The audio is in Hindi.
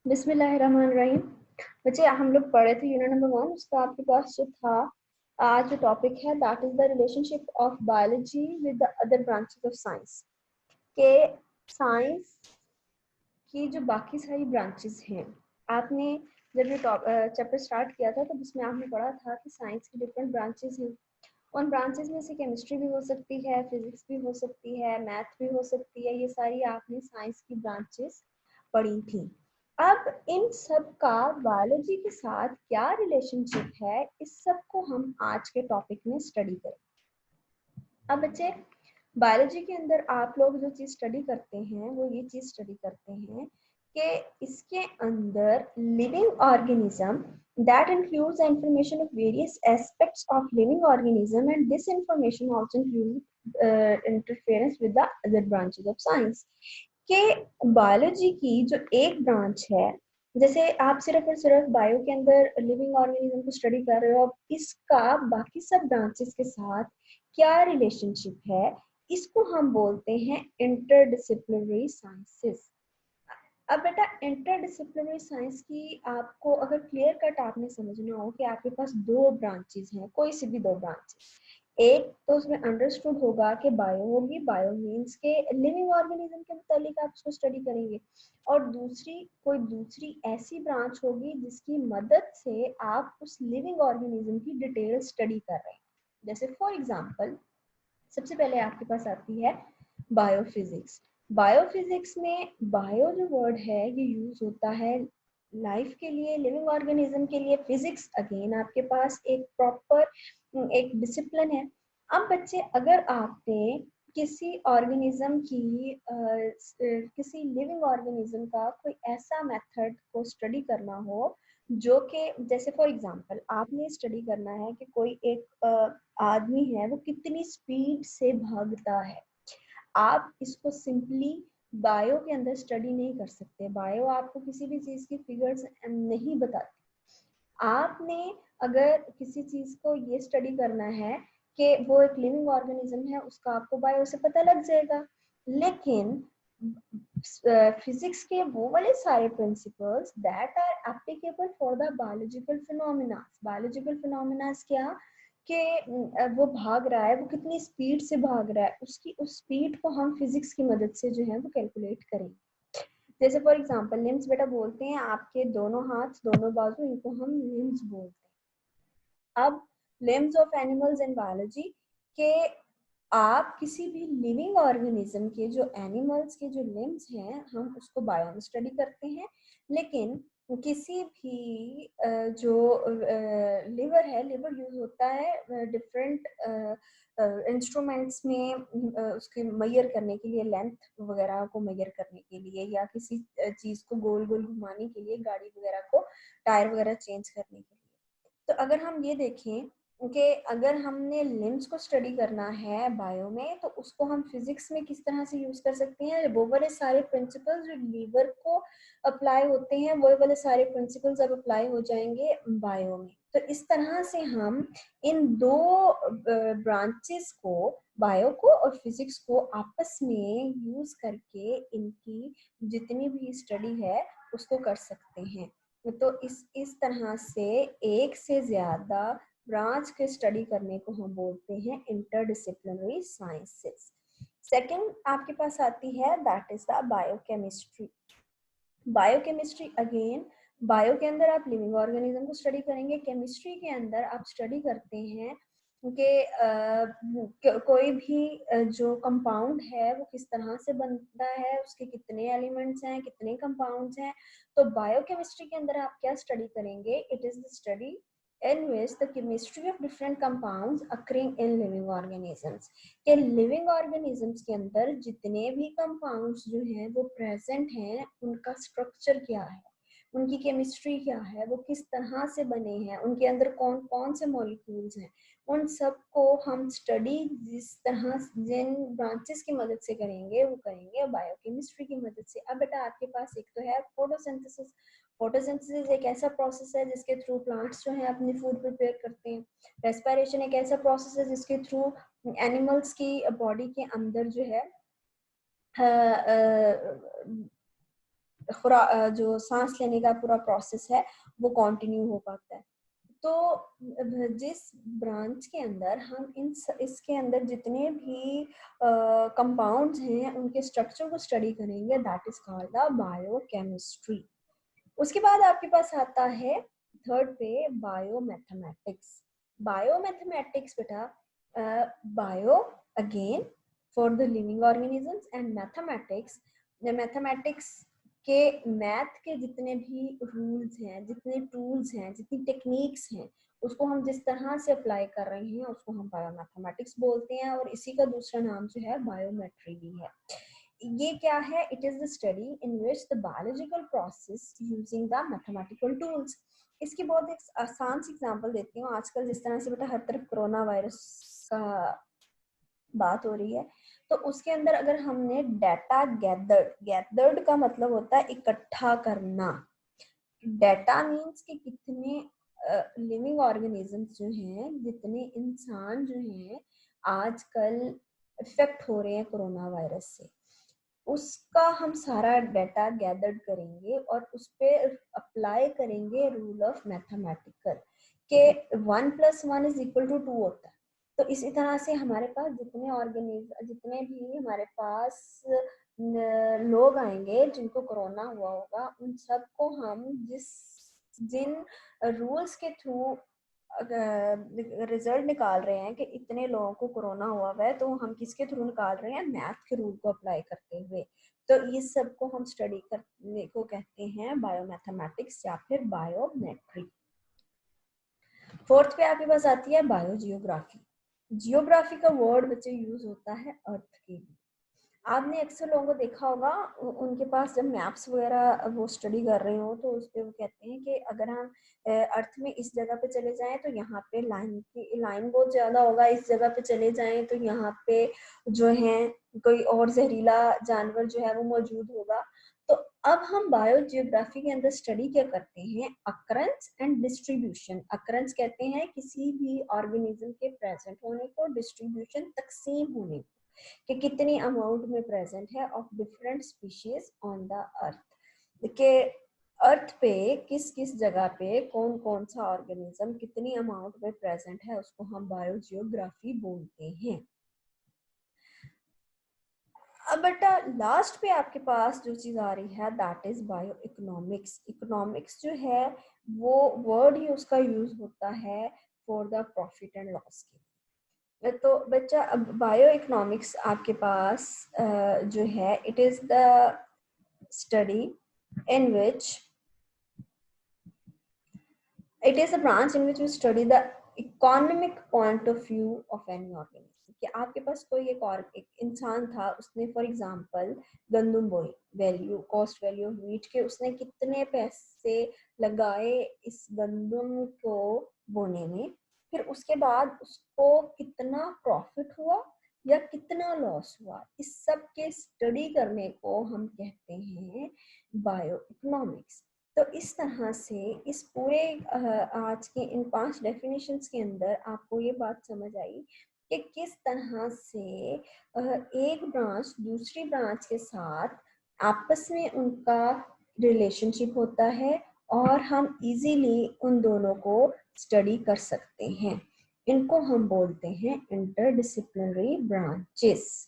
बिस्मिल्लाहिर्रहमानिर्रहीम। बच्चे हम लोग पढ़े थे यूनिट नंबर 1। उसका आपके पास जो था आज जो टॉपिक है that is the relationship of biology with the other branches of science. के साइंस की जो बाकी सारी ब्रांचेस हैं, आपने जब ये चैप्टर स्टार्ट किया था तो उसमें आपने पढ़ा था कि साइंस की डिफरेंट ब्रांचेस हैं। उन ब्रांचेस में से केमिस्ट्री भी हो सकती है, फिजिक्स भी हो सकती है, मैथ भी हो सकती है। ये सारी आपने साइंस की ब्रांचेस पढ़ी थी। अब इन सब का बायोलॉजी के साथ क्या रिलेशनशिप है, इस सब को हम आज के टॉपिक में स्टडी करें। अब बच्चे, बायोलॉजी के अंदर आप लोग जो चीज स्टडी करते हैं वो ये चीज स्टडी करते हैं कि इसके अंदर living organism that includes the information of various aspects of living organism, and this information also includes interference with the other branches of science। कि बायोलॉजी की जो एक ब्रांच है, जैसे आप सिर्फ और सिर्फ बायो के अंदर लिविंग ऑर्गेनिज्म को स्टडी कर रहे हो, अब इसका बाकी सब ब्रांचेस के साथ क्या रिलेशनशिप है, इसको हम बोलते हैं इंटरडिसिप्लिनरी साइंसेस। अब बेटा, इंटरडिसिप्लिनरी साइंस की आपको अगर क्लियर कट आपने समझना हो कि आपके पास दो ब्रांचेस हैं, कोई सी भी दो ब्रांचेस, एक तो उसमें अंडरस्टूड होगा कि बायो होगी, बायो मीन्स के लिविंग ऑर्गेनिज्म के मुतालिक आप उसको स्टडी करेंगे, और दूसरी कोई दूसरी ऐसी ब्रांच होगी जिसकी मदद से आप उस लिविंग ऑर्गेनिज्म की डिटेल स्टडी कर रहे हैं। जैसे फॉर एग्जांपल सबसे पहले आपके पास आती है बायोफिजिक्स। बायोफिजिक्स में बायो जो वर्ड है ये यूज होता है लाइफ के लिए, लिविंग ऑर्गेनिज्म के लिए। फिजिक्स अगेन आपके पास एक प्रॉपर एक डिसिप्लिन है। अब बच्चे, अगर आपने किसी ऑर्गेनिज्म की किसी लिविंग ऑर्गेनिज्म का कोई ऐसा मेथड को स्टडी करना हो जो कि, जैसे फॉर एग्जांपल आपने स्टडी करना है कि कोई एक आदमी है वो कितनी स्पीड से भागता है, आप इसको सिंपली बायो के अंदर स्टडी नहीं कर सकते। बायो आपको किसी भी चीज की फिगर्स नहीं बताती। आपने अगर किसी चीज को ये स्टडी करना है कि वो एक लिविंग ऑर्गेनिज्म है, उसका आपको बायो से पता लग जाएगा। लेकिन फिजिक्स के वो वाले सारे principles that are applicable for the biological phenomena. Biological phenomena क्या कि वो भाग रहा है, वो कितनी स्पीड से भाग रहा है, उसकी उस स्पीड को हम फिजिक्स की मदद से जो है वो कैलकुलेट करेंगे। जैसे फॉर एग्जांपल लिम्स बेटा बोलते हैं, आपके दोनों हाथ दोनों बाजू, इनको हम लिम्स बोलते हैं। अब limbs of animals in biology के आप किसी भी लिविंग ऑर्गेनिज्म के जो एनिमल्स के जो लिम्स हैं हम उसको बायो में स्टडी करते हैं। लेकिन किसी भी जो लिवर है, लिवर यूज होता है डिफरेंट इंस्ट्रूमेंट्स में उसके मेजर करने के लिए, लेंथ वगैरह को मेजर करने के लिए, या किसी चीज को गोल गोल घुमाने के लिए, गाड़ी वगैरह को टायर वगैरह चेंज करने के लिए। तो अगर हम ये देखें कि अगर हमने लिम्स को स्टडी करना है बायो में, तो उसको हम फिजिक्स में किस तरह से यूज कर सकते हैं। वो वाले सारे प्रिंसिपल्स जो लीवर को अप्लाई होते हैं वो वाले सारे प्रिंसिपल्स अब अप्लाई हो जाएंगे बायो में। तो इस तरह से हम इन दो ब्रांचेस को, बायो को और फिजिक्स को, आपस में यूज करके इनकी जितनी भी स्टडी है उसको कर सकते हैं। तो इस तरह से एक से ज्यादा ब्रांच के स्टडी करने को हम बोलते हैं इंटरडिसिप्लिनरी साइंसेस। सेकंड आपके पास आती है that is the biochemistry. Biochemistry again, bio के अंदर आप लिविंग ऑर्गेनिज्म को स्टडी करेंगे, केमिस्ट्री के अंदर आप स्टडी करते हैं कि कोई भी जो कंपाउंड है वो किस तरह से बनता है, उसके कितने एलिमेंट्स हैं, कितने कंपाउंड्स हैं। तो बायोकेमिस्ट्री के अंदर आप क्या स्टडी करेंगे, it is the study in which the chemistry of different compounds occurring in living organisms। के लिविंग ऑर्गेनिजम्स के अंदर जितने भी कंपाउंड्स जो हैं वो प्रेजेंट हैं, उनका स्ट्रक्चर क्या है, उनकी केमिस्ट्री क्या है, वो किस तरह से बने हैं, उनके अंदर कौन कौन से मॉलिक्यूल्स हैं, उन सब को हम स्टडी जिस तरह जिन ब्रांचेस की मदद से करेंगे वो करेंगे बायोकेमिस्ट्री की मदद से। अब बेटा आपके पास एक तो है फोटोसिंथेसिस। फोटोसिंथेसिस एक ऐसा प्रोसेस है जिसके थ्रू प्लांट्स जो है अपनी फूड प्रिपेयर करते हैं। रेस्पिरेशन एक ऐसा प्रोसेस है जिसके थ्रू एनिमल्स की बॉडी के अंदर जो है जो सांस लेने का पूरा प्रोसेस है वो कंटिन्यू हो पाता है। तो जिस ब्रांच के अंदर हम इसके अंदर जितने भी कंपाउंड्स हैं उनके स्ट्रक्चर को स्टडी करेंगे, that is called the biochemistry. उसके बाद आपके पास आता है थर्ड पे बायोमैथमेटिक्स। बायोमैथमेटिक्स बेटा, bio again for the living organisms and mathematics, mathematics के मैथ के जितने भी रूल्स हैं, जितने टूल्स हैं, जितनी टेक्निक्स हैं, उसको हम जिस तरह से अप्लाई कर रहे हैं उसको हम बायोमैथमेटिक्स बोलते हैं, और इसी का दूसरा नाम जो है बायोमेट्री भी है। ये क्या है? It is the study in which the biological process using the mathematical tools. इसकी बहुत एक आसान सी एग्जांपल देती हूँ। आजकल जिस तरह से बेटा हर तरफ कोरोना वायरस का बात हो रही है, तो उसके अंदर अगर हमने डाटा गैदर्ड का मतलब होता है इकट्ठा करना। डाटा मीन्स कि कितने लिविंग ऑर्गेनिजम्स जो हैं, जितने इंसान जो हैं आजकल इफेक्ट हो रहे हैं कोरोना वायरस से, उसका हम सारा डाटा गैदर्ड करेंगे और उस पर अप्लाई करेंगे रूल ऑफ मैथमेटिकल के 1+1=2 होता है। तो इसी तरह से हमारे पास जितने भी हमारे पास लोग आएंगे जिनको कोरोना हुआ होगा, उन सबको हम जिन रूल्स के थ्रू रिजल्ट निकाल रहे हैं कि इतने लोगों को कोरोना हुआ है, तो हम किसके थ्रू निकाल रहे हैं? मैथ के रूल को अप्लाई करते हुए। तो इस सब को हम स्टडी करने को कहते हैं बायोमैथमेटिक्स या फिर बायोमेट्री। फोर्थ पे आपके पास आती है बायोजियोग्राफी। जियोग्राफी का वर्ड बच्चे यूज होता है अर्थ के लिए। आपने अक्सर लोगों को देखा होगा, उनके पास जब मैप्स वगैरह वो स्टडी कर रहे हो तो उस पर वो कहते हैं कि अगर हम अर्थ में इस जगह पे चले जाएं तो यहाँ पे लाइन बहुत ज्यादा होगा, इस जगह पे चले जाएं तो यहाँ पे जो है कोई और जहरीला जानवर जो है वो मौजूद होगा। तो अब हम बायोजियोग्राफी के अंदर स्टडी क्या करते हैं? Occurrence and distribution. अकरेंस कहते हैं किसी भी ऑर्गेनिज्म के प्रेजेंट होने को, डिस्ट्रीब्यूशन तकसीम होने को, कि कितनी अमाउंट में प्रेजेंट है of different species on the earth, के अर्थ पे किस किस जगह पे कौन कौन सा ऑर्गेनिज्म कितनी अमाउंट में प्रेजेंट है, उसको हम बायोजियोग्राफी बोलते हैं। अब बेटा लास्ट पे आपके पास जो चीज आ रही है that is bio economics. Economics जो है वो वर्ड ही उसका यूज होता है for the profit and loss के। तो बच्चा अब बायो इकोनॉमिक्स आपके पास जो है it is the study in which it is a branch in which we study the economic point of view of any organism। कि आपके पास कोई एक इंसान था, उसने फॉर एग्जांपल गंदम बोई, value cost value of wheat के उसने कितने पैसे लगाए इस गंदम को बोने में, फिर उसके बाद उसको कितना प्रॉफिट हुआ या कितना लॉस हुआ, इस सब के स्टडी करने को हम कहते हैं बायो इकोनॉमिक्स। तो इस तरह से इस पूरे आज के इन 5 डेफिनेशंस के अंदर आपको ये बात समझ आई कि किस तरह से एक ब्रांच दूसरी ब्रांच के साथ आपस में उनका रिलेशनशिप होता है और हम इजीली उन दोनों को स्टडी कर सकते हैं। इनको हम बोलते हैं इंटरडिसिप्लिनरी ब्रांचेस।